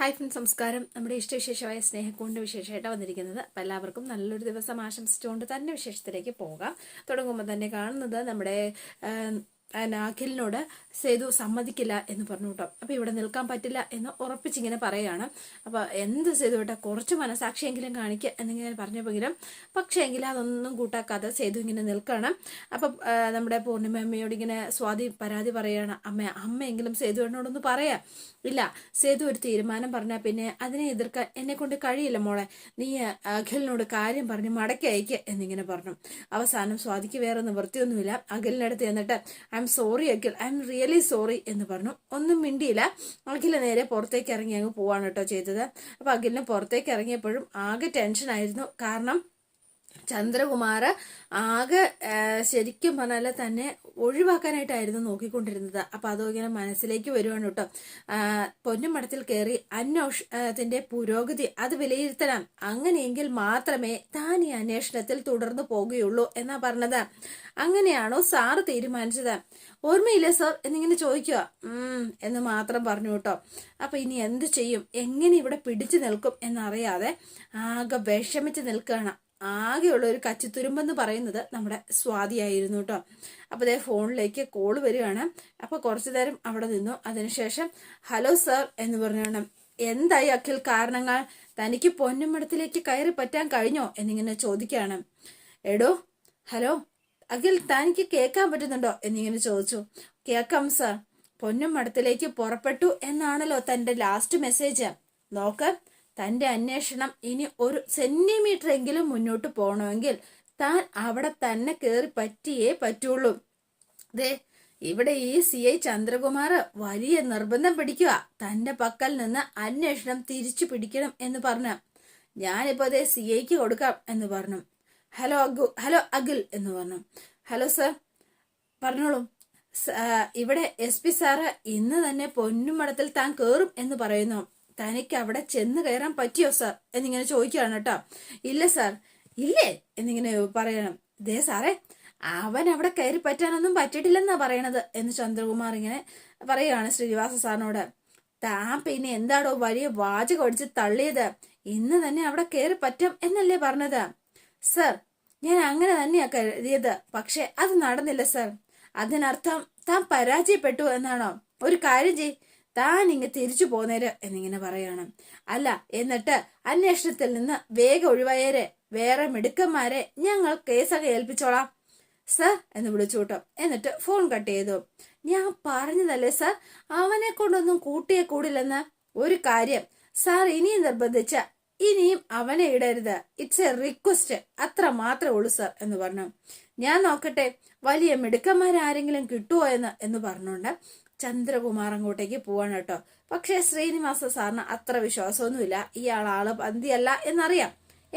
Hi friends, നമസ്കാരം. നമ്മുടെ ഇഷ്ടവിശേഷമായ സ്നേഹക്കൂടിൻ്റെ വിശേഷമായിട്ടാണ് വന്നിരിക്കുന്നത്. അപ്പം എല്ലാവർക്കും നല്ലൊരു ദിവസം ആശംസിച്ചുകൊണ്ട് തന്നെ വിശേഷത്തിലേക്ക് പോകാം. തുടങ്ങുമ്പോൾ തന്നെ കാണുന്നത് നമ്മുടെ അഖിലിനോട് സേതു സമ്മതിക്കില്ല എന്ന് പറഞ്ഞു കേട്ടോ. അപ്പം ഇവിടെ നിൽക്കാൻ പറ്റില്ല എന്ന് ഉറപ്പിച്ചിങ്ങനെ പറയുകയാണ്. അപ്പോൾ എന്ത് സേതു കേട്ടോ, കുറച്ച് മനസാക്ഷിയെങ്കിലും കാണിക്കുക എന്നിങ്ങനെ പറഞ്ഞപ്പോഴെങ്കിലും പക്ഷേ എങ്കിലും അതൊന്നും കൂട്ടാക്കാതെ സേതു ഇങ്ങനെ നിൽക്കുകയാണ്. അപ്പം നമ്മുടെ പൂർണിമ അമ്മയോട് ഇങ്ങനെ സ്വാതി പരാതി പറയുകയാണ്. അമ്മയെങ്കിലും സേതുവിനോടൊന്ന് പറയാം. ഇല്ല, സേതു ഒരു തീരുമാനം പറഞ്ഞാൽ പിന്നെ അതിനെ എതിർക്കാൻ എന്നെ കൊണ്ട് കഴിയില്ല മോളെ, നീ അഖിലിനോട് കാര്യം പറഞ്ഞ് മടക്കി അയക്കുക എന്നിങ്ങനെ പറഞ്ഞു. അവസാനം സ്വാതിക്ക് വേറെ നിവൃത്തിയൊന്നുമില്ല. അഖിലിനടുത്ത് എന്നിട്ട് I am sorry Akhil, I am really sorry എന്ന് പറഞ്ഞു. ഒന്നും മിണ്ടിയില്ല. അഖിൽ നേരെ പുറത്തേക്ക് ഇറങ്ങി അങ്ങ് പോവാണ് കേട്ടോ ചെയ്തത്. അപ്പൊ അഖിലിന് പുറത്തേക്ക് ഇറങ്ങിയപ്പോഴും ആകെ ടെൻഷനായിരുന്നു. കാരണം ചന്ദ്രകുമാർ ആകെ ശരിക്കും പറഞ്ഞാൽ തന്നെ ഒഴിവാക്കാനായിട്ടായിരുന്നു നോക്കിക്കൊണ്ടിരുന്നത്. അപ്പൊ അതോ ഇങ്ങനെ മനസ്സിലേക്ക് വരുവാണ് കേട്ടോ. പൊന്നുമടത്തിൽ കയറി അന്വേഷണത്തിന്റെ പുരോഗതി അത് വിലയിരുത്തണം, അങ്ങനെയെങ്കിൽ മാത്രമേ താൻ ഈ അന്വേഷണത്തിൽ തുടർന്നു പോകുകയുള്ളൂ എന്നാ പറഞ്ഞത്. അങ്ങനെയാണോ സാറ് തീരുമാനിച്ചത്? ഓർമ്മയില്ലേ സർ എന്നിങ്ങനെ ചോദിക്കുക. എന്ന് മാത്രം പറഞ്ഞു കേട്ടോ. അപ്പൊ ഇനി എന്ത് ചെയ്യും, എങ്ങനെ ഇവിടെ പിടിച്ചു നിൽക്കും എന്നറിയാതെ ആകെ വിഷമിച്ച് നിൽക്കുകയാണ്. ആകെയുള്ള ഒരു കച്ചിത്തുരുമ്പെന്ന് പറയുന്നത് നമ്മുടെ സ്വാതിയായിരുന്നു കേട്ടോ. അപ്പോൾ അതേ ഫോണിലേക്ക് കോള് വരികയാണ്. അപ്പോൾ കുറച്ചു നേരം അവിടെ നിന്നു. അതിനുശേഷം ഹലോ സർ എന്ന് പറഞ്ഞാണ്. എന്തായി അഖിൽ കാരണങ്ങൾ? തനിക്ക് പൊന്നുമടത്തിലേക്ക് കയറി പറ്റാൻ കഴിഞ്ഞോ എന്നിങ്ങനെ ചോദിക്കുകയാണ്. എടോ ഹലോ അഖിൽ, തനിക്ക് കേൾക്കാൻ പറ്റുന്നുണ്ടോ എന്നിങ്ങനെ ചോദിച്ചു. കേൾക്കാം സർ, പൊന്നുമടത്തിലേക്ക് പുറപ്പെട്ടു എന്നാണല്ലോ തൻ്റെ ലാസ്റ്റ് മെസ്സേജ്. നോക്ക്, തന്റെ അന്വേഷണം ഇനി ഒരു സെന്റിമീറ്റർ എങ്കിലും മുന്നോട്ട് പോകണമെങ്കിൽ താൻ അവിടെ തന്നെ കയറി പറ്റിയേ പറ്റുള്ളൂ. ദേ ഇവിടെ ഈ CI ചന്ദ്രകുമാർ വലിയ നിർബന്ധം പിടിക്കുക, തന്റെ പക്കൽ നിന്ന് അന്വേഷണം തിരിച്ചു പിടിക്കണം എന്ന് പറഞ്ഞു. ഞാനിപ്പോ അതേ CIക്ക് കൊടുക്കാം എന്ന് പറഞ്ഞു. ഹലോ അഖിൽ എന്ന് പറഞ്ഞു. ഹലോ സർ, പറഞ്ഞോളൂ. ഇവിടെ SP സാറ് ഇന്ന് തന്നെ പൊന്നുമടത്തിൽ താൻ കയറും എന്ന് പറയുന്നു. തനിക്ക് അവിടെ ചെന്ന് കയറാൻ പറ്റിയോ സാർ എന്നിങ്ങനെ ചോദിക്കുകയാണ് കേട്ടോ. ഇല്ല സാർ. ഇല്ലേ എന്നിങ്ങനെ പറയണം. ദേ സാറേ, അവൻ അവിടെ കയറി പറ്റാനൊന്നും പറ്റിയിട്ടില്ലെന്നാ പറയണത് എന്ന് ചന്ദ്രകുമാർ ഇങ്ങനെ പറയുകയാണ് ശ്രീനിവാസ സാറിനോട്. താൻ പിന്നെ എന്താടോ വലിയ വാചകം അടിച്ച് തള്ളിയത്? ഇന്ന് തന്നെ അവിടെ കയറി പറ്റും എന്നല്ലേ പറഞ്ഞത്? സർ, ഞാൻ അങ്ങനെ തന്നെയാ കരുതിയത്, പക്ഷെ അത് നടന്നില്ല സർ. അതിനർത്ഥം താൻ പരാജയപ്പെട്ടു എന്നാണോ? ഒരു കാര്യം ചെയ്, താൻ ഇങ്ങ് തിരിച്ചു പോന്നേര് എന്നിങ്ങനെ പറയാണ്. അല്ല, എന്നിട്ട് അന്വേഷണത്തിൽ നിന്ന് വേഗം ഒഴിവായേരെ, വേറെ മിടുക്കന്മാരെ ഞങ്ങൾ കേസൊക്കെ ഏൽപ്പിച്ചോളാം സർ എന്ന് വിളിച്ചു കൂട്ടും. എന്നിട്ട് ഫോൺ കട്ട് ചെയ്തു. ഞാൻ പറഞ്ഞതല്ലേ സർ, അവനെ കൊണ്ടൊന്നും കൂട്ടിയേ കൂടില്ലെന്ന്. ഒരു കാര്യം സാർ ഇനിയും നിർബന്ധിച്ച ഇനിയും അവനെ ഇടരുത്. ഇറ്റ്സ് എ റിക്വസ്റ്റ്, അത്ര മാത്രമേ ഉള്ളൂ സർ എന്ന് പറഞ്ഞു. ഞാൻ നോക്കട്ടെ വലിയ മിടുക്കന്മാരാരെങ്കിലും കിട്ടുമോ എന്ന് പറഞ്ഞുകൊണ്ട് ചന്ദ്രകുമാർ അങ്ങോട്ടേക്ക് പോവാണ് കേട്ടോ. പക്ഷെ ശ്രീനിവാസ സാറിന് അത്ര വിശ്വാസമൊന്നുമില്ല. ഇയാളാള് പന്തിയല്ല എന്നറിയാം,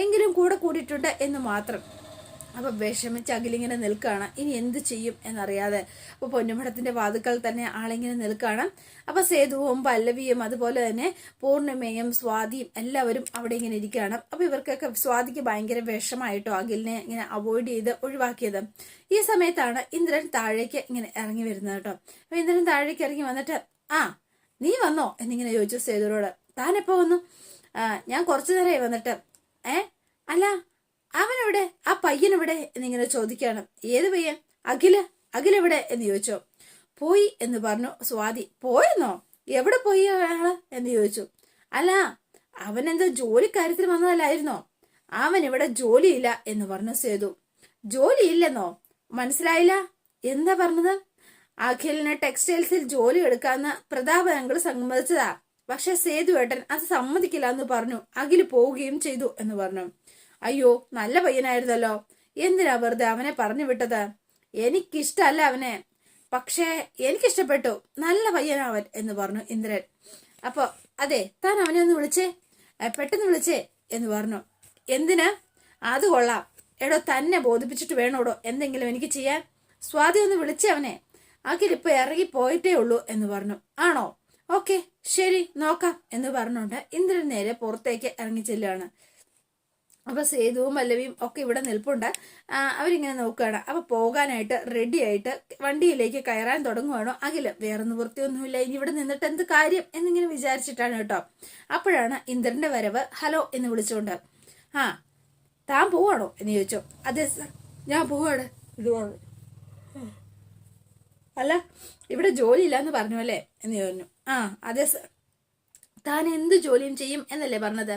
എങ്കിലും കൂടെ കൂടിയിട്ടുണ്ട് എന്ന് മാത്രം. അപ്പൊ വിഷമിച്ച് അഖിലിങ്ങനെ നിൽക്കുകയാണ്. ഇനി എന്ത് ചെയ്യും എന്നറിയാതെ. അപ്പൊ പൊന്നുമടത്തിന്റെ വാതുക്കൾ തന്നെ ആളിങ്ങനെ നിൽക്കുകയാണ്. അപ്പൊ സേതുവും പല്ലവിയും അതുപോലെ തന്നെ പൂർണിമയും സ്വാതിയും എല്ലാവരും അവിടെ ഇങ്ങനെ ഇരിക്കുകയാണ്. അപ്പൊ ഇവർക്കൊക്കെ സ്വാതിക്ക് ഭയങ്കര വിഷമായിട്ടോ അഖിലിനെ ഇങ്ങനെ അവോയ്ഡ് ചെയ്ത് ഒഴിവാക്കിയത്. ഈ സമയത്താണ് ഇന്ദ്രൻ താഴേക്ക് ഇങ്ങനെ ഇറങ്ങി വരുന്നത് കേട്ടോ. അപ്പൊ ഇന്ദ്രൻ താഴേക്ക് ഇറങ്ങി വന്നിട്ട് നീ വന്നോ എന്നിങ്ങനെ ചോദിച്ചു സേതുവിനോട്. താൻ എപ്പോ വന്നു? ഞാൻ കുറച്ചു നേരമായി വന്നിട്ട്. അല്ല, അവനെവിടെ, ആ പയ്യനെവിടെ എന്നിങ്ങനെ ചോദിക്കുകയാണ്. ഏത് പയ്യൻ? അഖിലെവിടെ എന്ന് ചോദിച്ചോ. പോയി എന്ന് പറഞ്ഞു സ്വാതി. പോയെന്നോ? എവിടെ പോയി അയാള് എന്ന് ചോദിച്ചു. അല്ല, അവനെന്തോ ജോലിക്കാര്യത്തിൽ വന്നതല്ലായിരുന്നോ? അവൻ ഇവിടെ ജോലിയില്ല എന്ന് പറഞ്ഞു സേതു. ജോലിയില്ലെന്നോ? മനസ്സിലായില്ല. എന്താ പറഞ്ഞത്? അഖിലിന് ടെക്സ്റ്റൈൽസിൽ ജോലി എടുക്കാന്ന് പ്രതാപ് അങ്കിൾ സമ്മതിച്ചതാ. പക്ഷെ സേതു ഏട്ടൻ അത് സമ്മതിക്കില്ല എന്ന് പറഞ്ഞു. അഖിൽ പോവുകയും ചെയ്തു എന്ന് പറഞ്ഞു. അയ്യോ, നല്ല പയ്യനായിരുന്നല്ലോ, എന്തിനാ വെറുതെ അവനെ പറഞ്ഞു വിട്ടത്? എനിക്കിഷ്ടല്ല അവനെ, പക്ഷേ എനിക്കിഷ്ടപ്പെട്ടു, നല്ല പയ്യനാവൻ എന്ന് പറഞ്ഞു ഇന്ദ്രൻ. അപ്പൊ അതെ, താൻ അവനെ ഒന്ന് വിളിച്ചേ, പെട്ടെന്ന് വിളിച്ചേ എന്ന് പറഞ്ഞു. എന്തിനാ? അത് കൊള്ളാം. എടോ, തന്നെ ബോധിപ്പിച്ചിട്ട് വേണോടോ എന്തെങ്കിലും എനിക്ക് ചെയ്യാൻ. സ്വാതി ഒന്ന് വിളിച്ചേ അവനെ. അഖിലിപ്പോ ഇറങ്ങി പോയിട്ടേ ഉള്ളൂ എന്ന് പറഞ്ഞു. ആണോ? ഓക്കെ, ശരി, നോക്കാം എന്ന് പറഞ്ഞുകൊണ്ട് ഇന്ദ്രൻ നേരെ പുറത്തേക്ക് ഇറങ്ങി ചെല്ലുകയാണ്. അപ്പൊ സേതുവും പല്ലവിയും ഒക്കെ ഇവിടെ നിൽപ്പുണ്ട്. അവരിങ്ങനെ നോക്കുകയാണ്. അപ്പൊ പോകാനായിട്ട് റെഡി ആയിട്ട് വണ്ടിയിലേക്ക് കയറാൻ തുടങ്ങുവാണോ അഖില്. വേറെ നിവൃത്തിയൊന്നുമില്ല, ഇനി ഇവിടെ നിന്നിട്ട് എന്ത് കാര്യം എന്നിങ്ങനെ വിചാരിച്ചിട്ടാണ് കേട്ടോ. അപ്പോഴാണ് ഇന്ദ്രന്റെ വരവ്. ഹലോ എന്ന് വിളിച്ചുകൊണ്ട്, ആ താൻ പോവാണോ എന്ന് ചോദിച്ചു. അതെ സർ, ഞാൻ പോവാണ്. ഇതുവാണ്, അല്ല ഇവിടെ ജോലി ഇല്ലാന്ന് പറഞ്ഞു അല്ലേ എന്ന് പറഞ്ഞു. ആ അതെ സർ. താൻ എന്ത് ജോലിയും ചെയ്യും എന്നല്ലേ പറഞ്ഞത്?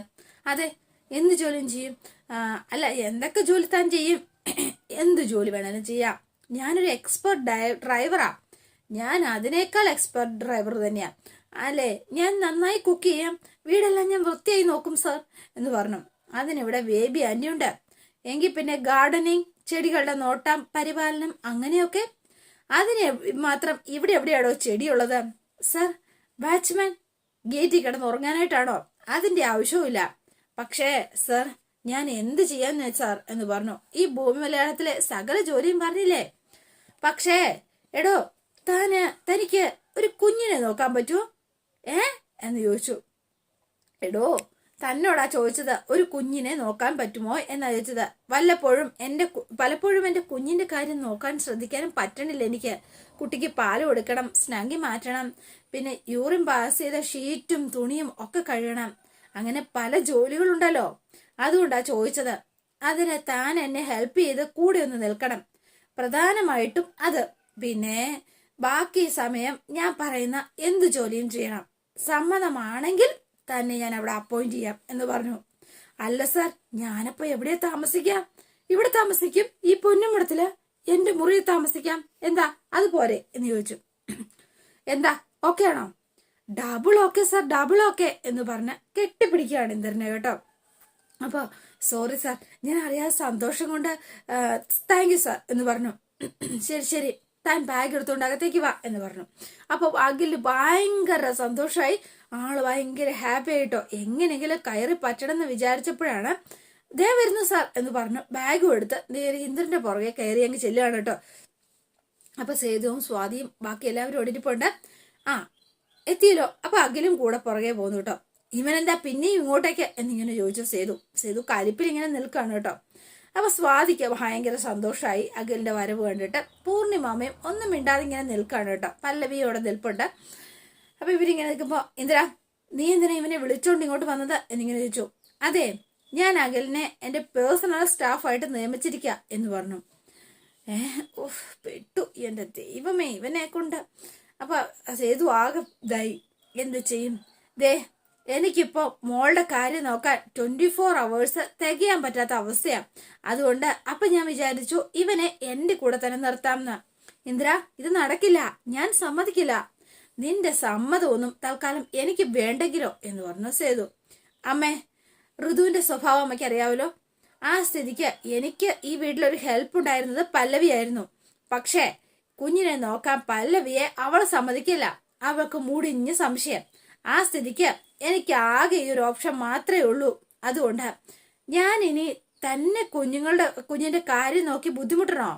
അതെ, എന്ത് ജോലിയും ചെയ്യും. അല്ല, എന്തൊക്കെ ജോലി താൻ ചെയ്യും? എന്ത് ജോലി വേണമെങ്കിലും ചെയ്യാം. ഞാനൊരു എക്സ്പെർട്ട് ഡ്രൈവറാ. ഞാൻ അതിനേക്കാൾ എക്സ്പെർട്ട് ഡ്രൈവർ തന്നെയാ. അല്ലേ, ഞാൻ നന്നായി കുക്ക് ചെയ്യാം, വീടെല്ലാം ഞാൻ വൃത്തിയായി നോക്കും സർ എന്ന് പറഞ്ഞു. അതിനിവിടെ ബേബി ആന്റിയുണ്ട്. എങ്കിൽ പിന്നെ ഗാർഡനിങ്, ചെടികളുടെ നോട്ടം, പരിപാലനം അങ്ങനെയൊക്കെ. അതിന് മാത്രം ഇവിടെ എവിടെയാണോ ചെടിയുള്ളത്? സർ, ബാറ്റ്സ്മാൻ ഗേറ്റിൽ കിടന്ന് ഉറങ്ങാനായിട്ടാണോ? അതിന്റെ ആവശ്യവുമില്ല. പക്ഷേ സർ, ഞാൻ എന്ത് ചെയ്യാന്ന് സാർ എന്ന് പറഞ്ഞു. ഈ ഭൂമി മലയാളത്തിലെ സകല ജോലിയും പറഞ്ഞില്ലേ. പക്ഷേ എടോ, തനിക്ക് ഒരു കുഞ്ഞിനെ നോക്കാൻ പറ്റുമോ എന്ന് ചോദിച്ചു. എടോ, തന്നോടാ ചോദിച്ചത് ഒരു കുഞ്ഞിനെ നോക്കാൻ പറ്റുമോ എന്നാ ചോദിച്ചത്. പലപ്പോഴും എന്റെ കുഞ്ഞിന്റെ കാര്യം നോക്കാൻ ശ്രദ്ധിക്കാനും പറ്റണില്ല എനിക്ക്. കുട്ടിക്ക് പാല് കൊടുക്കണം, സ്നാങ്കി മാറ്റണം, പിന്നെ യൂറിൻ പാസ് ചെയ്ത ഷീറ്റും തുണിയും ഒക്കെ കഴുകണം. അങ്ങനെ പല ജോലികളുണ്ടല്ലോ. അതുകൊണ്ടാ ചോദിച്ചത്. അതിന് താൻ എന്നെ ഹെൽപ്പ് ചെയ്ത് കൂടെ ഒന്ന് നിൽക്കണം, പ്രധാനമായിട്ടും അത്. പിന്നെ ബാക്കി സമയം ഞാൻ പറയുന്ന എന്ത് ജോലിയും ചെയ്യണം. സമ്മതമാണെങ്കിൽ തന്നെ ഞാൻ അവിടെ അപ്പോയിന്റ് ചെയ്യാം എന്ന് പറഞ്ഞു. അല്ല സർ, ഞാനപ്പോ എവിടെയാ താമസിക്കാം? ഇവിടെ താമസിക്കും, ഈ പൊന്നുമിടത്തില് എന്റെ മുറിയിൽ താമസിക്കാം. എന്താ, അതുപോലെ എന്ന് ചോദിച്ചു. എന്താ, ഓക്കെ ആണോ? Double okay sir, double okay എന്ന് പറഞ്ഞ് കെട്ടിപ്പിടിക്കുകയാണ് ഇന്ദ്രനെ കേട്ടോ. അപ്പൊ സോറി സാർ, ഞാൻ അറിയാതെ സന്തോഷം കൊണ്ട് താങ്ക് യു സാർ എന്ന് പറഞ്ഞു. ശരി ശരി, താൻ ബാഗ് എടുത്തുകൊണ്ട് അകത്തേക്ക് വാ എന്ന് പറഞ്ഞു. അപ്പൊ അഖില് ഭയങ്കര സന്തോഷമായി, ആള് ഭയങ്കര ഹാപ്പി ആയിട്ടോ. എങ്ങനെയെങ്കിലും കയറി പറ്റണമെന്ന് വിചാരിച്ചപ്പോഴാണ് ദേ വരുന്നു സാർ എന്ന് പറഞ്ഞു. ബാഗും എടുത്ത് നേരെ ഇന്ദ്രന്റെ പുറകെ കയറി അങ്ങ് ചെല്ലുകയാണ് കേട്ടോ. അപ്പൊ സേതുവും സ്വാതിയും ബാക്കി എല്ലാവരും ഓടിരിപ്പുണ്ട്. ആ എത്തിയല്ലോ. അപ്പൊ അഖിലും കൂടെ പുറകെ പോന്നു കേട്ടോ. ഇവനെന്താ പിന്നെയും ഇങ്ങോട്ടേക്ക് എന്നിങ്ങനെ ചോദിച്ചു സേതു കലിപ്പിൽ ഇങ്ങനെ നിൽക്കാണ് കേട്ടോ. അപ്പൊ സ്വാതിക്ക് ഭയങ്കര സന്തോഷമായി അഖിലിന്റെ വരവ് കണ്ടിട്ട്. പൂർണിമാമയും ഒന്നും മിണ്ടാതെ ഇങ്ങനെ നിൽക്കാണ് കേട്ടോ. പല്ലവിയോടെ നിൽപ്പുണ്ട്. അപ്പൊ ഇവരിങ്ങനെ നിൽക്കുമ്പോ, ഇന്ദ്ര നീ എന്തിനാ ഇവനെ വിളിച്ചോണ്ട് ഇങ്ങോട്ട് വന്നത് എന്നിങ്ങനെ ചോദിച്ചു. അതെ, ഞാൻ അഖിലിനെ എന്റെ പേഴ്സണൽ സ്റ്റാഫായിട്ട് നിയമിച്ചിരിക്കുക എന്ന് പറഞ്ഞു. പെട്ടു, എന്റെ ദൈവമേ ഇവനെ കൊണ്ട്. അപ്പൊ സേതു ആകെ ഇതായി. എന്ത് ചെയ്യും? ദേ, എനിക്കിപ്പോ മോളുടെ കാര്യം നോക്കാൻ 24 hours തികയാൻ പറ്റാത്ത അവസ്ഥയാ. അതുകൊണ്ട് അപ്പൊ ഞാൻ വിചാരിച്ചു ഇവനെ എന്റെ കൂടെ തന്നെ നിർത്താമെന്ന്. ഇന്ദ്ര, ഇത് നടക്കില്ല, ഞാൻ സമ്മതിക്കില്ല. നിന്റെ സമ്മതമൊന്നും തൽക്കാലം എനിക്ക് വേണ്ടെങ്കിലോ എന്ന് പറഞ്ഞു സേതു. അമ്മേ, ഋതുവിന്റെ സ്വഭാവം അമ്മയ്ക്ക് അറിയാവല്ലോ. ആ സ്ഥിതിക്ക് എനിക്ക് ഈ വീട്ടിലൊരു ഹെൽപ്പ് ഉണ്ടായിരുന്നത് പല്ലവിയായിരുന്നു. പക്ഷേ കുഞ്ഞിനെ നോക്കാൻ പല്ലവിയെ അവൾ സമ്മതിക്കില്ല. അവൾക്ക് മുടിഞ്ഞ് സംശയം. ആ സ്ഥിതിക്ക് എനിക്ക് ആകെ ഈ ഒരു ഓപ്ഷൻ മാത്രമേ ഉള്ളൂ. അതുകൊണ്ട് ഞാൻ ഇനി തന്നെ കുഞ്ഞിന്റെ കാര്യം നോക്കി ബുദ്ധിമുട്ടണോ?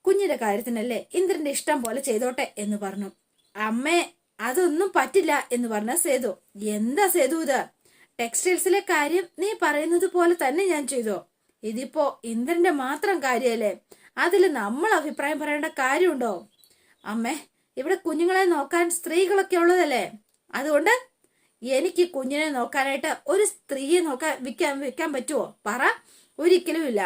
കുഞ്ഞിന്റെ കാര്യത്തിനല്ലേ ഇന്ദ്രന്റെ ഇഷ്ടം പോലെ ചെയ്തോട്ടെ എന്ന് പറഞ്ഞു. അമ്മേ, അതൊന്നും പറ്റില്ല എന്ന് പറഞ്ഞ സേതു. എന്താ സേതു ഇത്? ടെക്സ്റ്റൈൽസിലെ കാര്യം നീ പറയുന്നത് പോലെ തന്നെ ഞാൻ ചെയ്തോ. ഇതിപ്പോ ഇന്ദ്രന്റെ മാത്രം കാര്യല്ലേ, അതിൽ നമ്മൾ അഭിപ്രായം പറയേണ്ട കാര്യമുണ്ടോ? അമ്മേ, ഇവിടെ കുഞ്ഞുങ്ങളെ നോക്കാൻ സ്ത്രീകളൊക്കെ ഉള്ളതല്ലേ. അതുകൊണ്ട് എനിക്ക് കുഞ്ഞിനെ നോക്കാനായിട്ട് ഒരു സ്ത്രീയെ വെക്കാൻ പറ്റുമോ? പറ. ഒരിക്കലും ഇല്ല.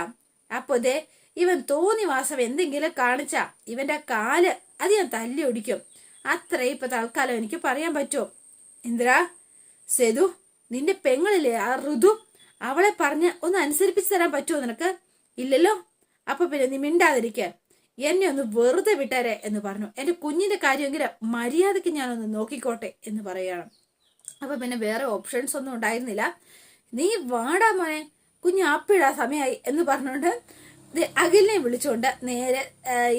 അപ്പൊ ദേ, ഇവൻ തോന്നിവാസം എന്തെങ്കിലും കാണിച്ച ഇവന്റെ കാല് അത് ഞാൻ തല്ലി ഒടിക്കും. അത്രേ ഇപ്പൊ തൽക്കാലം എനിക്ക് പറയാൻ പറ്റുമോ? ഇന്ദ്ര, സേതു, നിന്റെ പെങ്ങളില്ലേ ആ ഋതു, അവളെ പറഞ്ഞ് ഒന്ന് അനുസരിപ്പിച്ചു തരാൻ പറ്റുമോ നിനക്ക്? ഇല്ലല്ലോ. അപ്പൊ പിന്നെ നീ മിണ്ടാതിരിക്ക, എന്നെ ഒന്ന് വെറുതെ വിട്ടാരെ എന്ന് പറഞ്ഞു. എന്റെ കുഞ്ഞിന്റെ കാര്യമെങ്കിലും മര്യാദക്ക് ഞാനൊന്ന് നോക്കിക്കോട്ടെ എന്ന് പറയണം. അപ്പൊ പിന്നെ വേറെ ഓപ്ഷൻസ് ഒന്നും ഉണ്ടായിരുന്നില്ല. നീ വാടാ മോനെ, കുഞ്ഞ് ആപ്പിടാ സമയമായി എന്ന് പറഞ്ഞുകൊണ്ട് അഖിലിനെ വിളിച്ചുകൊണ്ട് നേരെ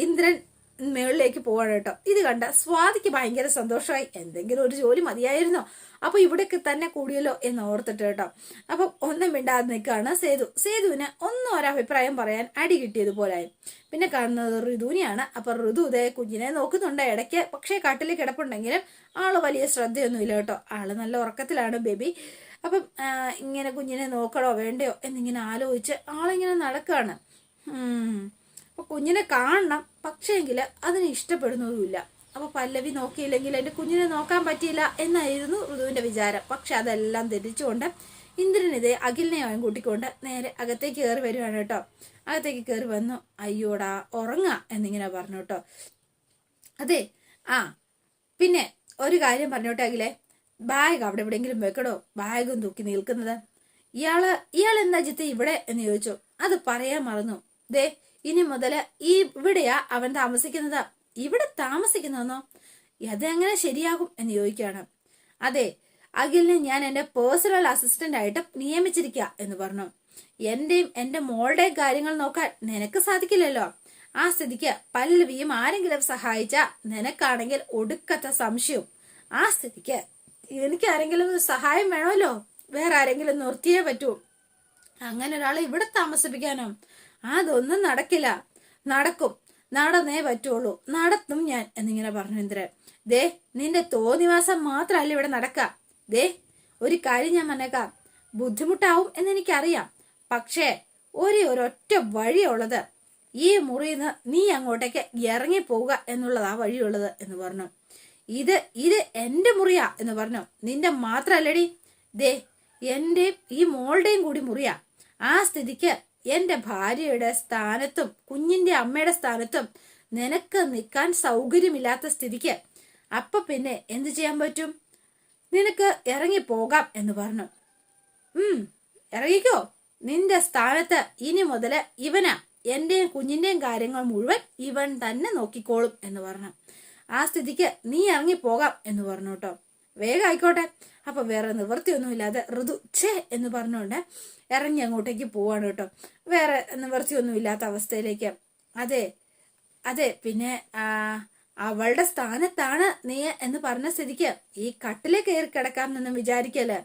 ഇന്ദ്രൻ മുകളിലേക്ക് പോവാണ് കേട്ടോ. ഇത് കണ്ട സ്വാതിക്ക് ഭയങ്കര സന്തോഷമായി. എന്തെങ്കിലും ഒരു ജോലി മതിയായിരുന്നോ, അപ്പൊ ഇവിടേക്ക് തന്നെ കൂടിയല്ലോ എന്ന് ഓർത്തിട്ട് കേട്ടോ. അപ്പം ഒന്നും മിണ്ടാതെ നിൽക്കുകയാണ് സേതുവിന് ഒന്നും ഒരഭിപ്രായം പറയാൻ അടി കിട്ടിയതുപോലായി. പിന്നെ കാണുന്നത് ഋതുവിനെയാണ്. അപ്പൊ ഋതു ഇതേ കുഞ്ഞിനെ നോക്കുന്നുണ്ട് ഇടയ്ക്ക്. പക്ഷേ കട്ടിൽ കിടപ്പുണ്ടെങ്കിലും ആള് വലിയ ശ്രദ്ധയൊന്നുമില്ല കേട്ടോ. ആള് നല്ല ഉറക്കത്തിലാണ് ബേബി. അപ്പം ഇങ്ങനെ കുഞ്ഞിനെ നോക്കണോ വേണ്ടയോ എന്നിങ്ങനെ ആലോചിച്ച് ആളിങ്ങനെ നടക്കുകയാണ്. അപ്പൊ കുഞ്ഞിനെ കാണണം, പക്ഷേങ്കിൽ അതിനെ ഇഷ്ടപ്പെടുന്നതുമില്ല. അപ്പൊ പല്ലവി നോക്കിയില്ലെങ്കിൽ എന്റെ കുഞ്ഞിനെ നോക്കാൻ പറ്റിയില്ല എന്നായിരുന്നു ഋതുവിന്റെ വിചാരം. പക്ഷെ അതെല്ലാം ധരിച്ചുകൊണ്ട് ഇന്ദ്രനിതേ അഖിലിനെയും കൂട്ടിക്കൊണ്ട് നേരെ അകത്തേക്ക് കയറി വരുവാണ് കേട്ടോ. അകത്തേക്ക് കയറി വന്നു. അയ്യോടാ ഉറങ്ങാ എന്നിങ്ങനെ പറഞ്ഞു കേട്ടോ. അതെ, പിന്നെ ഒരു കാര്യം പറഞ്ഞോട്ടെ അഖിലേ, ബാഗ് അവിടെ എവിടെയെങ്കിലും വെക്കടോ, ബാഗും തൂക്കി നിൽക്കുന്നത്. ഇയാൾ എന്താ ജിത്ത് ഇവിടെ എന്ന് ചോദിച്ചു. അത് പറയാൻ മറന്നു. ദേ, ഇനി മുതല് ഇവിടെയാ അവൻ താമസിക്കുന്നത്. ഇവിടെ താമസിക്കുന്നതെന്നോ? അതെങ്ങനെ ശരിയാകും എന്ന് ചോദിക്കുകയാണ്. അതെ, അഖിലിനെ ഞാൻ എന്റെ പേഴ്സണൽ അസിസ്റ്റന്റ് ആയിട്ട് നിയമിച്ചിരിക്കുക എന്ന് പറഞ്ഞു. എന്റെയും എന്റെ മോളുടെയും കാര്യങ്ങൾ നോക്കാൻ നിനക്ക് സാധിക്കില്ലല്ലോ. ആ സ്ഥിതിക്ക് പല്ലവിയും ആരെങ്കിലും സഹായിച്ച നിനക്കാണെങ്കിൽ ഒടുക്കത്തെ സംശയവും. ആ സ്ഥിതിക്ക് എനിക്ക് ആരെങ്കിലും സഹായം വേണമല്ലോ, വേറെ ആരെങ്കിലും നിർത്തിയേ പറ്റൂ. അങ്ങനെ ഒരാളെ ഇവിടെ താമസിപ്പിക്കാനോ? അതൊന്നും നടക്കില്ല. നടക്കും, നടന്നേ പറ്റുള്ളൂ, നടത്തും ഞാൻ എന്നിങ്ങനെ പറഞ്ഞു ഇന്ദ്രൻ. ദേ, നിന്റെ തോന്നിവാസം മാത്രല്ല ഇവിടെ നടക്ക. ദേ, ഒരു കാര്യം ഞാൻ പറഞ്ഞേക്കാം, ബുദ്ധിമുട്ടാവും എന്നെനിക്കറിയാം. പക്ഷേ ഒരൊറ്റ വഴിയുള്ളത്. ഈ മുറിന്ന് നീ അങ്ങോട്ടേക്ക് ഇറങ്ങി പോവുക എന്നുള്ളതാ വഴിയുള്ളത് എന്ന് പറഞ്ഞു. ഇത് എന്റെ മുറിയാ എന്ന് പറഞ്ഞു. നിന്റെ മാത്രല്ലടി, ദേ എന്റെയും ഈ മോളുടെയും കൂടി മുറിയാ. ആ സ്ഥിതിക്ക് എന്റെ ഭാര്യയുടെ സ്ഥാനത്തും കുഞ്ഞിന്റെ അമ്മയുടെ സ്ഥാനത്തും നിനക്ക് നിൽക്കാൻ സൗകര്യമില്ലാത്ത സ്ഥിതിക്ക് അപ്പൊ പിന്നെ എന്തു ചെയ്യാൻ പറ്റും? നിനക്ക് ഇറങ്ങി പോകാം എന്ന് പറഞ്ഞു. ഇറങ്ങിക്കോ. നിന്റെ സ്ഥാനത്ത് ഇനി മുതല് ഇവനാ. എന്റെയും കുഞ്ഞിന്റെയും കാര്യങ്ങൾ മുഴുവൻ ഇവൻ തന്നെ നോക്കിക്കോളും എന്ന് പറഞ്ഞു. ആ സ്ഥിതിക്ക് നീ ഇറങ്ങി പോകാം എന്ന് പറഞ്ഞു കേട്ടോ. വേഗം ആയിക്കോട്ടെ. അപ്പൊ വേറെ നിവൃത്തിയൊന്നുമില്ലാതെ ഋതു ഛേ എന്ന് പറഞ്ഞുകൊണ്ട് ഇറങ്ങി അങ്ങോട്ടേക്ക് പോവാണ് കേട്ടോ. വേറെ നിവൃത്തിയൊന്നുമില്ലാത്ത അവസ്ഥയിലേക്ക്. അതെ പിന്നെ അവളുടെ സ്ഥാനത്താണ് നീ എന്ന് പറഞ്ഞ സ്ഥിതിക്ക് ഈ കട്ടിലെ കയറി കിടക്കാമെന്നൊന്നും വിചാരിക്കല്ലേ.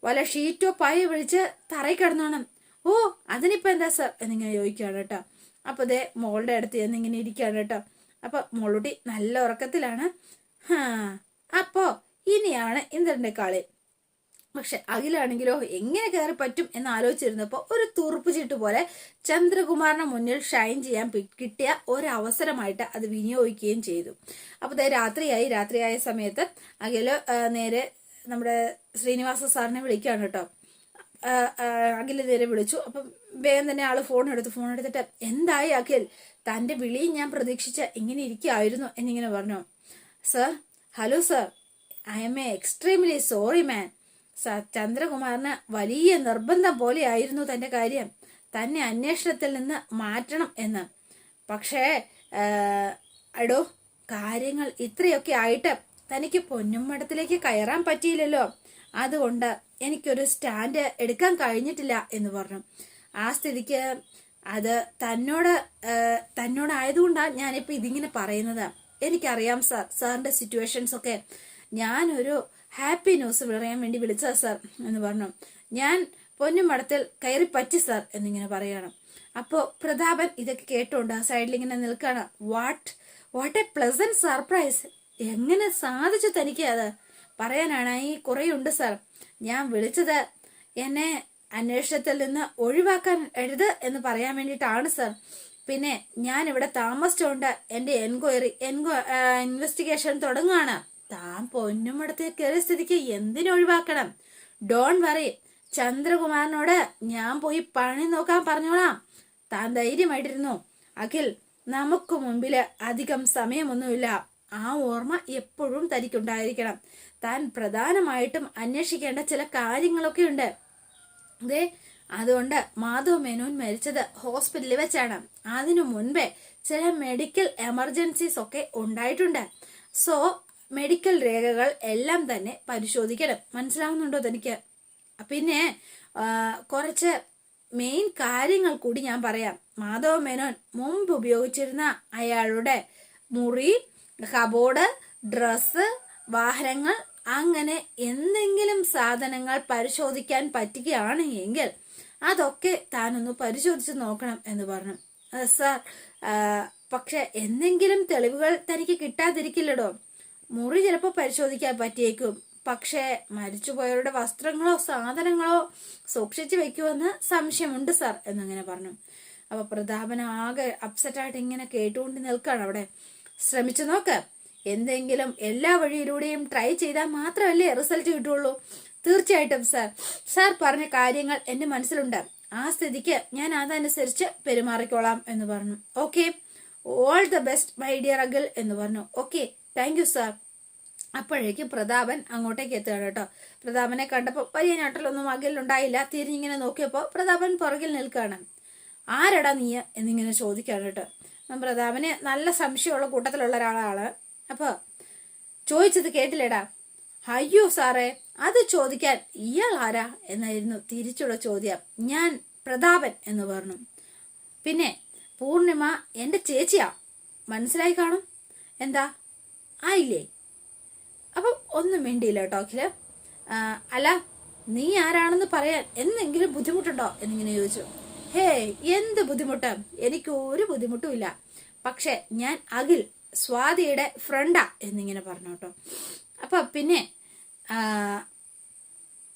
വല്ല ഷീറ്റോ പായോ വിളിച്ച് തറയിൽ കിടന്നോണം. ഓ, അതിനിപ്പോ എന്താ സർ എന്നിങ്ങനെ ചോദിക്കുകയാണ് കേട്ടോ. അപ്പൊ ദേ മോളുടെ അടുത്ത് എന്നിങ്ങനെ ഇരിക്കുകയാണ് കേട്ടോ. അപ്പൊ മോളുട്ടി നല്ല ഉറക്കത്തിലാണ്. അപ്പോ ഇനിയാണ് ഇന്ദ്രന്റെ കളി. പക്ഷെ അഖിലാണെങ്കിലോ എങ്ങനെ കയറി പറ്റും എന്ന് ആലോചിച്ചിരുന്നപ്പോ ഒരു തുറുപ്പ് ചീട്ട് പോലെ ചന്ദ്രകുമാറിന് മുന്നിൽ ഷൈൻ ചെയ്യാൻ കിട്ടിയ ഒരവസരമായിട്ട് അത് വിനിയോഗിക്കുകയും ചെയ്തു. അപ്പൊ രാത്രിയായ സമയത്ത് അഖില് നേരെ നമ്മുടെ ശ്രീനിവാസ സാറിനെ വിളിക്കുകയാണ് കേട്ടോ. അഖില് നേരെ വിളിച്ചു. അപ്പം വേഗം തന്നെ ആള് ഫോൺ എടുത്തിട്ട് എന്തായി അഖിൽ, തന്റെ വിളിയും ഞാൻ പ്രതീക്ഷിച്ച ഇങ്ങനെ ഇരിക്കുകയായിരുന്നു എന്നിങ്ങനെ പറഞ്ഞു. Sir, hello sir, I am extremely sorry man. ചന്ദ്രകുമാറിന് വലിയ നിർബന്ധം പോലെയായിരുന്നു തന്റെ കാര്യം, തന്നെ അന്വേഷണത്തിൽ നിന്ന് മാറ്റണം എന്ന്. പക്ഷേ അടോ, കാര്യങ്ങൾ ഇത്രയൊക്കെ ആയിട്ട് തനിക്ക് പൊന്നുമഠത്തിലേക്ക് കയറാൻ പറ്റിയില്ലല്ലോ. അതുകൊണ്ട് എനിക്കൊരു സ്റ്റാൻഡ് എടുക്കാൻ കഴിഞ്ഞിട്ടില്ല എന്ന് പറഞ്ഞു. ആ സ്ഥിതിക്ക് അത് തന്നോടായതുകൊണ്ടാണ് ഞാനിപ്പോ ഇതിങ്ങനെ പറയുന്നത്. എനിക്കറിയാം സാർ, സാറിന്റെ സിറ്റുവേഷൻസ് ഒക്കെ. ഞാനൊരു ഹാപ്പി ന്യൂസ് പറയാൻ വേണ്ടി വിളിച്ചതാ സാർ എന്ന് പറഞ്ഞു. ഞാൻ പൊന്നുമഠത്തിൽ കയറി പറ്റി സാർ എന്നിങ്ങനെ പറയണം. അപ്പോ പ്രതാപൻ ഇതൊക്കെ കേട്ടോണ്ട് ആ സൈഡിൽ ഇങ്ങനെ നിൽക്കാണ്. What a pleasant surprise. എങ്ങനെ സാധിച്ചു തനിക്ക് അത് പറയാനാണ് കുറേയുണ്ട് സാർ. ഞാൻ വിളിച്ചത് എന്നെ അന്വേഷണത്തിൽ നിന്ന് ഒഴിവാക്കാൻ എഴുത് എന്ന് പറയാൻ വേണ്ടിയിട്ടാണ് സാർ. പിന്നെ ഞാൻ ഇവിടെ താമസിച്ചുകൊണ്ട് എന്റെ ഇൻവെസ്റ്റിഗേഷൻ തുടങ്ങുകയാണ്. താൻ പൊന്നുമടത്തിൽ കയറിയ സ്ഥിതിക്ക് എന്തിനൊഴിവാക്കണം? ഡോൺ വറി, ചന്ദ്രകുമാറിനോട് ഞാൻ പോയി പണി നോക്കാൻ പറഞ്ഞോളാം. താൻ ധൈര്യമായിട്ടിരുന്നു. അഖിൽ, നമുക്ക് മുമ്പില് അധികം സമയമൊന്നുമില്ല. ആ ഓർമ്മ എപ്പോഴും തനിക്കുണ്ടായിരിക്കണം. താൻ പ്രധാനമായിട്ടും അന്വേഷിക്കേണ്ട ചില കാര്യങ്ങളൊക്കെ ഉണ്ട്. അതുകൊണ്ട് മാധവ് മേനോൻ മരിച്ചത് ഹോസ്പിറ്റലിൽ വെച്ചാണ്. അതിനു മുൻപേ ചില മെഡിക്കൽ എമർജൻസീസ് ഒക്കെ ഉണ്ടായിട്ടുണ്ട്. സോ മെഡിക്കൽ രേഖകൾ എല്ലാം തന്നെ പരിശോധിക്കണം. മനസ്സിലാവുന്നുണ്ടോ തനിക്ക്? പിന്നെ കുറച്ച് മെയിൻ കാര്യങ്ങൾ കൂടി ഞാൻ പറയാം. മാധവ് മേനോൻ മുമ്പ് ഉപയോഗിച്ചിരുന്ന അയാളുടെ മുറി, കബോർഡ്, ഡ്രസ്സ്, വാഹനങ്ങൾ, അങ്ങനെ എന്തെങ്കിലും സാധനങ്ങൾ പരിശോധിക്കാൻ പറ്റുകയാണ് എങ്കിൽ അതൊക്കെ താനൊന്ന് പരിശോധിച്ച് നോക്കണം എന്ന് പറഞ്ഞു. സാർ, പക്ഷെ എന്തെങ്കിലും തെളിവുകൾ തനിക്ക് കിട്ടാതിരിക്കില്ലടോ. മുറി ചിലപ്പോൾ പരിശോധിക്കാൻ പറ്റിയേക്കും, പക്ഷെ മരിച്ചുപോയവരുടെ വസ്ത്രങ്ങളോ സാധനങ്ങളോ സൂക്ഷിച്ചു വെക്കുമെന്ന് സംശയമുണ്ട് സാർ എന്നിങ്ങനെ പറഞ്ഞു. അപ്പൊ പ്രതാപൻ ആകെ അപ്സെറ്റായിട്ട് ഇങ്ങനെ കേട്ടുകൊണ്ട് നിൽക്കുകയാണ് അവിടെ. ശ്രമിച്ചു നോക്ക്, എന്തെങ്കിലും എല്ലാ വഴിയിലൂടെയും ട്രൈ ചെയ്താൽ മാത്രമല്ലേ റിസൾട്ട് കിട്ടുള്ളൂ. തീർച്ചയായിട്ടും സാർ, സാർ പറഞ്ഞ കാര്യങ്ങൾ എന്റെ മനസ്സിലുണ്ട്. ആ സ്ഥിതിക്ക് ഞാൻ അതനുസരിച്ച് പെരുമാറിക്കോളാം എന്ന് പറഞ്ഞു. Okay, all the best my dear Akhil എന്ന് പറഞ്ഞു. Okay, thank you sir. അപ്പോഴേക്കും പ്രതാപൻ അങ്ങോട്ടേക്ക് എത്തുകയാണ് കേട്ടോ. പ്രതാപനെ കണ്ടപ്പോൾ വലിയ ഞട്ടലൊന്നും അഖിലുണ്ടായില്ല. തിരിഞ്ഞിങ്ങനെ നോക്കിയപ്പോൾ പ്രതാപൻ പുറകിൽ നിൽക്കുകയാണ്. ആരടാ നീ എന്നിങ്ങനെ ചോദിക്കുകയാണ് കേട്ടോ. പ്രതാപന് നല്ല സംശയമുള്ള കൂട്ടത്തിലുള്ള ഒരാളാണ്. അപ്പൊ ചോദിച്ചത് കേട്ടില്ലേടാ? അയ്യോ സാറേ, അത് ചോദിക്കാൻ ഇയാൾ ആരാ എന്നായിരുന്നു തിരിച്ചുള്ള ചോദ്യം. ഞാൻ പ്രതാപൻ എന്ന് പറഞ്ഞു. പിന്നെ പൂർണിമ എന്റെ ചേച്ചിയാ, മനസ്സിലായി കാണും. എന്താ ആയില്ലേ? അപ്പൊ ഒന്നും വേണ്ടിയില്ല കേട്ടോ അഖില്. അല്ല, നീ ആരാണെന്ന് പറയാൻ എന്തെങ്കിലും ബുദ്ധിമുട്ടുണ്ടോ എന്നിങ്ങനെ ചോദിച്ചു. ഹേ, എന്ത് ബുദ്ധിമുട്ട്? എനിക്ക് ഒരു ബുദ്ധിമുട്ടും ഇല്ല. പക്ഷെ ഞാൻ അഖിൽ, സ്വാതിയുടെ ഫ്രണ്ടാ എന്നിങ്ങനെ പറഞ്ഞു കേട്ടോ. അപ്പൊ പിന്നെ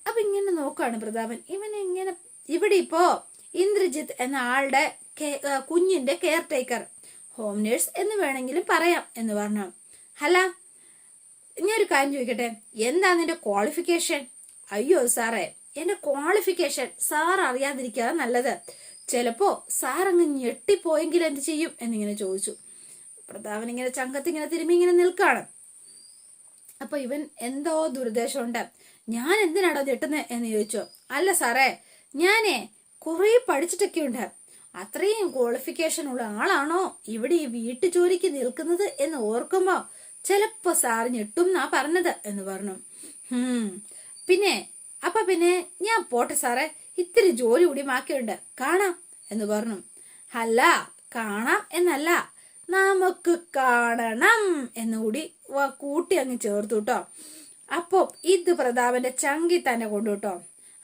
അപ്പൊ ഇങ്ങനെ നോക്കുകയാണ് പ്രതാപൻ. ഇവനെങ്ങനെ ഇവിടെ ഇപ്പോ ഇന്ദ്രജിത്ത് എന്ന ആളുടെ കുഞ്ഞിന്റെ കെയർ ടേക്കർ, ഹോം നേഴ്സ് എന്ന് വേണമെങ്കിലും പറയാം എന്ന് പറഞ്ഞു. അല്ല, ഞാനൊരു കാര്യം ചോദിക്കട്ടെ, എന്താ നിന്റെ ക്വാളിഫിക്കേഷൻ? അയ്യോ സാറേ, എന്റെ ക്വാളിഫിക്കേഷൻ സാർ അറിയാതിരിക്കാതെ നല്ലത്. ചിലപ്പോ സാർ അങ്ങ് ഞെട്ടിപ്പോയെങ്കിൽ എന്ത് ചെയ്യും എന്നിങ്ങനെ ചോദിച്ചു. പ്രതാപൻ ഇങ്ങനെ ചങ്കത്തിങ്ങനെ തിരുമ്മി ഇങ്ങനെ നിൽക്കാണ്. അപ്പൊ ഇവൻ എന്തോ ദുരുദ്ദേശമുണ്ട്. ഞാൻ എന്തിനാടോ ഞെട്ടുന്നത് എന്ന് ചോദിച്ചു. അല്ല സാറേ, ഞാനേ കുറെ പഠിച്ചിട്ടൊക്കെ ഉണ്ട്. അത്രയും ക്വാളിഫിക്കേഷൻ ഉള്ള ആളാണോ ഇവിടെ ഈ വീട്ടു ജോലിക്ക് നിൽക്കുന്നത് എന്ന് ഓർക്കുമ്പോ ചിലപ്പോ സാർ ഞെട്ടും എന്നാ പറഞ്ഞത് എന്ന് പറഞ്ഞു. പിന്നെ അപ്പൊ പിന്നെ ഞാൻ പോട്ടെ സാറേ, ഇത്തിരി ജോലി കൂടി ബാക്കിയുണ്ട്, കാണാം എന്ന് പറഞ്ഞു. അല്ല, കാണാം എന്നല്ല, നമുക്ക് കാണണം എന്നുകൂടി കൂട്ടി അങ്ങ് ചേർത്തു കേട്ടോ. അപ്പൊ ഇത് പ്രതാപന്റെ ചങ്കി തന്നെ കൊണ്ടു കേട്ടോ.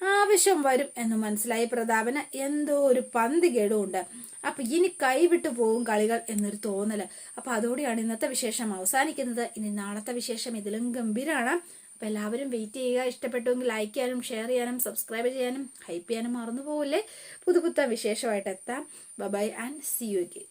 ആവശ്യം വരും എന്ന് മനസ്സിലായി പ്രതാപന്. എന്തോ ഒരു പന്തി കേടുമുണ്ട്. അപ്പൊ ഇനി കൈവിട്ടു പോകും കളികൾ എന്നൊരു തോന്നല്. അപ്പൊ അതോടെയാണ് ഇന്നത്തെ വിശേഷം അവസാനിക്കുന്നത്. ഇനി നാളത്തെ വിശേഷം ഇതിലും ഗംഭീരമാണ്. അപ്പൊ എല്ലാവരും വെയിറ്റ് ചെയ്യുക. ഇഷ്ടപ്പെട്ടുവെങ്കിൽ ലൈക്ക് ചെയ്യാനും ഷെയർ ചെയ്യാനും സബ്സ്ക്രൈബ് ചെയ്യാനും ഹൈപ്പ് ചെയ്യാനും മറന്നു പോകില്ലേ. പുതുപുത്ത വിശേഷമായിട്ട് എത്താം. Bye and see you again.